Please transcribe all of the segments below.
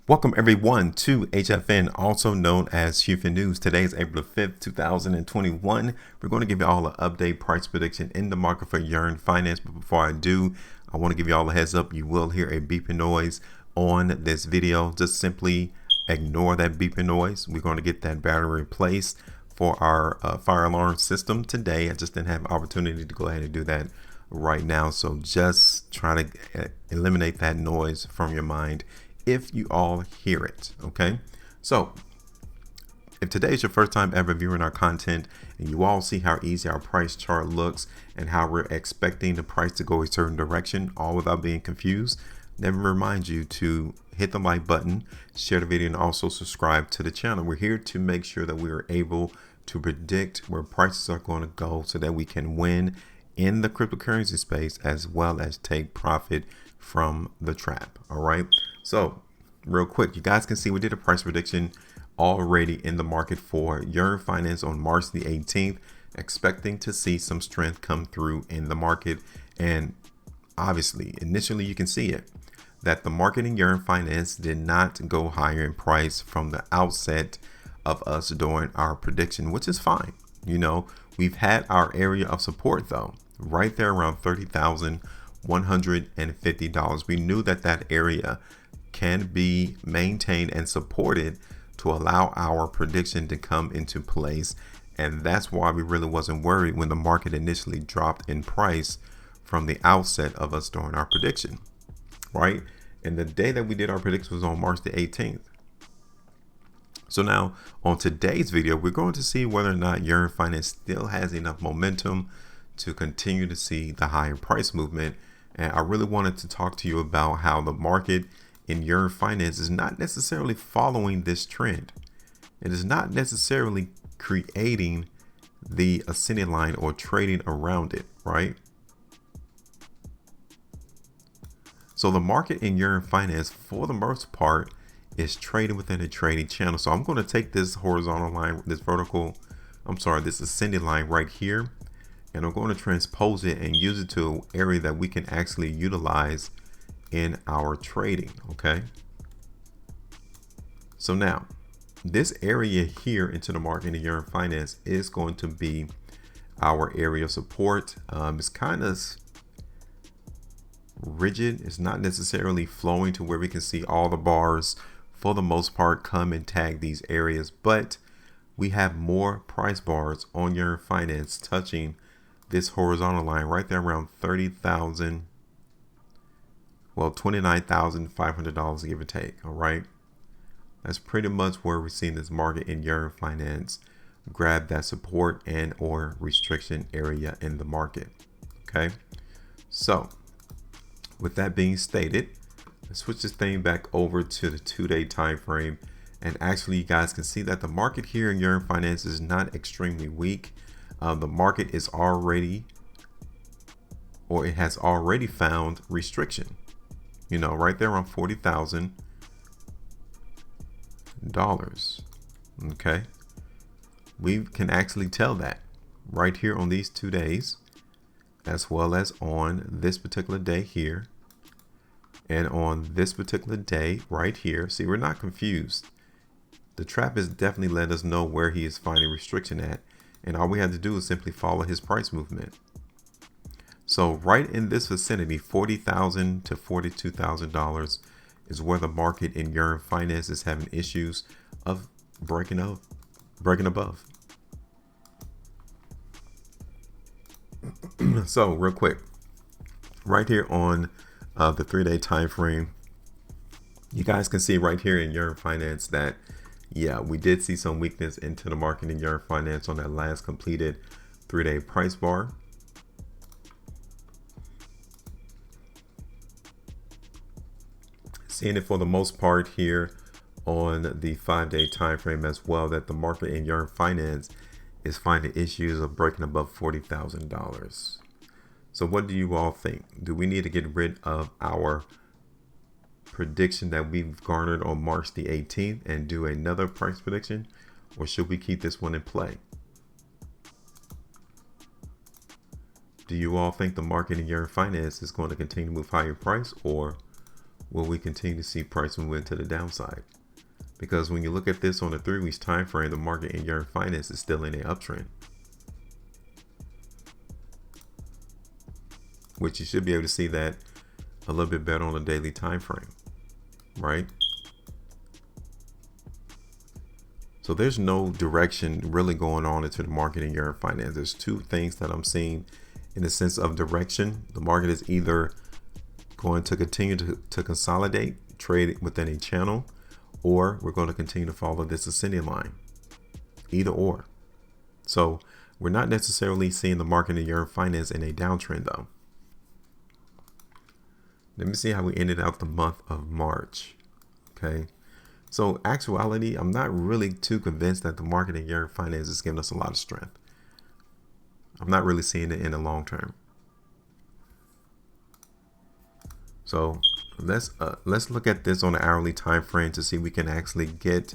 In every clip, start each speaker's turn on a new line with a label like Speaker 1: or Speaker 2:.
Speaker 1: Welcome everyone to HFN, also known as HueFin News. Today is April 5th, 2021. We're going to give you all an update price prediction in the market for Yearn Finance. But before I do, I want to give you all a heads up. You will hear a beeping noise on this video. Just simply ignore that beeping noise. We're going to get that battery replaced for our fire alarm system today. I just didn't have opportunity to go ahead and do that right now. So just try to eliminate that noise from your mind if you all hear it. Okay, so if today is your first time ever viewing our content and you all see how easy our price chart looks and how we're expecting the price to go a certain direction, all without being confused, let me remind you to hit the like button, share the video, and also subscribe to the channel. We're here to make sure that we are able to predict where prices are going to go so that we can win in the cryptocurrency space as well as take profit from the trap. All right, so real quick, you guys can see we did a price prediction already in the market for Yearn Finance on March the 18th, expecting to see some strength come through in the market. And obviously initially you can see it that the market in Yearn Finance did not go higher in price from the outset of us doing our prediction, which is fine. You know, we've had our area of support though right there around $30,150. We knew that that area can be maintained and supported to allow our prediction to come into place. And that's why we really wasn't worried when the market initially dropped in price from the outset of us doing our prediction, right? And the day that we did our prediction was on March the 18th. So now on today's video, we're going to see whether or not Yearn Finance still has enough momentum to continue to see the higher price movement. And I really wanted to talk to you about how the market in Yearn Finance is not necessarily following this trend. It is not necessarily creating the ascending line or trading around it, right? So the market in Yearn Finance, for the most part, is trading within a trading channel. So I'm going to take this horizontal line, this ascending line right here, and I'm going to transpose it and use it to an area that we can actually utilize in our trading. Okay, so now this area here into the market in Yearn Finance is going to be our area of support. It's kind of rigid. It's not necessarily flowing to where we can see all the bars for the most part come and tag these areas, but we have more price bars on Yearn Finance touching this horizontal line right there around 30,000. Well, $29,500, give or take. All right, that's pretty much where we're seeing this market in Yearn Finance grab that support and or restriction area in the market. Okay, so with that being stated, let's switch this thing back over to the 2-day time frame. And actually, you guys can see that the market here in Yearn Finance is not extremely weak. The market is already, or it has already found restriction. You know, right there on $40,000. Okay, we can actually tell that right here on these 2 days, as well as on this particular day here, and on this particular day right here. See, we're not confused. The trap has definitely let us know where he is finding restriction at, and all we have to do is simply follow his price movement. So right in this vicinity, $40,000 to $42,000 is where the market in Yearn Finance is having issues of breaking above. So real quick, right here on the 3-day time frame, you guys can see right here in Yearn Finance that, yeah, we did see some weakness into the market in Yearn Finance on that last completed 3-day price bar. Seeing it for the most part here on the 5-day time frame as well, that the market in Yearn Finance is finding issues of breaking above $40,000. So what do you all think? Do we need to get rid of our prediction that we've garnered on March the 18th and do another price prediction, or should we keep this one in play? Do you all think the market in Yearn Finance is going to continue to move higher price, or will we continue to see price movement to the downside? Because when you look at this on a 3 weeks time frame, the market in Yearn Finance is still in an uptrend, which you should be able to see that a little bit better on a daily time frame, right? So there's no direction really going on into the market in Yearn Finance. There's two things that I'm seeing in the sense of direction. The market is either going to continue to consolidate, trade within a channel, or we're going to continue to follow this ascending line, either or. So we're not necessarily seeing the market in Yearn Finance in a downtrend though. Let me see how we ended out the month of March. Okay. So actuality, I'm not really too convinced that the market in Yearn Finance is giving us a lot of strength. I'm not really seeing it in the long term. So let's look at this on an hourly time frame to see if we can actually get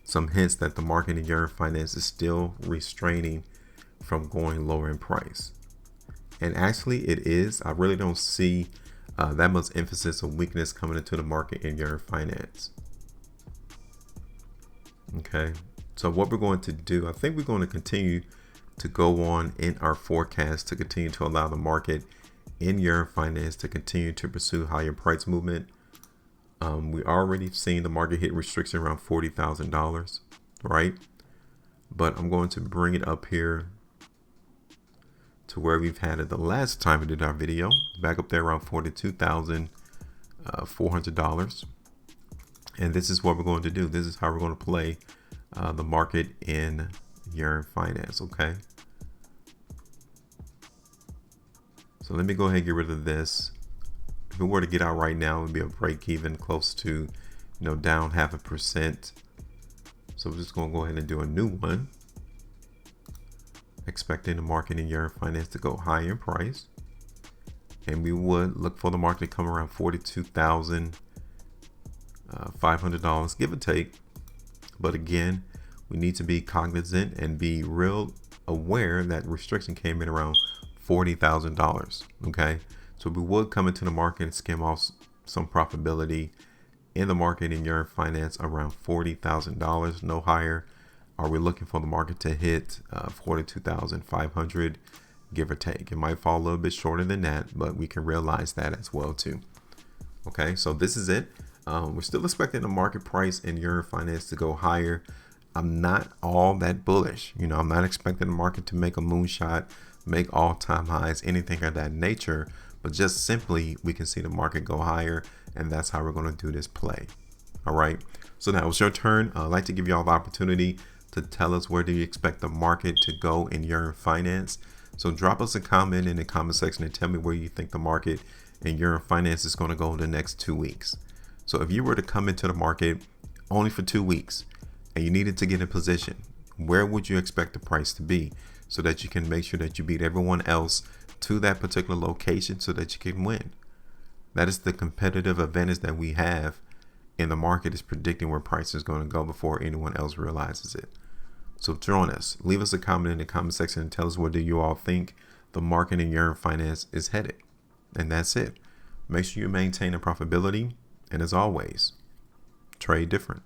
Speaker 1: some hints that the market in Yearn Finance is still restraining from going lower in price. And actually it is. I really don't see that much emphasis of weakness coming into the market in Yearn Finance. Okay, so what we're going to do, I think we're going to continue to go on in our forecast to continue to allow the market in Yearn Finance to continue to pursue higher price movement. We already seen the market hit restriction around $40,000, right? But I'm going to bring it up here to where we've had it the last time we did our video, back up there around $42,400. And this is what we're going to do. This is how we're going to play the market in Yearn Finance. Okay. So let me go ahead and get rid of this. If we were to get out right now, it would be a break even close to, down 0.5%. So we're just going to go ahead and do a new one. Expecting the market in Yearn Finance to go higher in price. And we would look for the market to come around $42,500, give or take. But again, we need to be cognizant and be real aware that restriction came in around $40,000. Okay, so we would come into the market and skim off some profitability in the market in Yearn Finance around $40,000, no higher. Are we looking for the market to hit 42,500, give or take? It might fall a little bit shorter than that, but we can realize that as well too. Okay, so this is it. We're still expecting the market price in Yearn Finance to go higher. I'm not all that bullish. I'm not expecting the market to make a moonshot, make all-time highs, anything of that nature, but just simply we can see the market go higher, and that's how we're going to do this play. All right, so now it's your turn. I'd like to give you all the opportunity to tell us where do you expect the market to go in Yearn Finance. So drop us a comment in the comment section and tell me where you think the market in Yearn Finance is going to go in the next 2 weeks. So if you were to come into the market only for 2 weeks and you needed to get in position, where would you expect the price to be so that you can make sure that you beat everyone else to that particular location so that you can win? That is the competitive advantage that we have in the market, is predicting where price is going to go before anyone else realizes it. So join us. Leave us a comment in the comment section and tell us what do you all think the market in Yearn Finance is headed. And that's it. Make sure you maintain a profitability. And as always, trade different.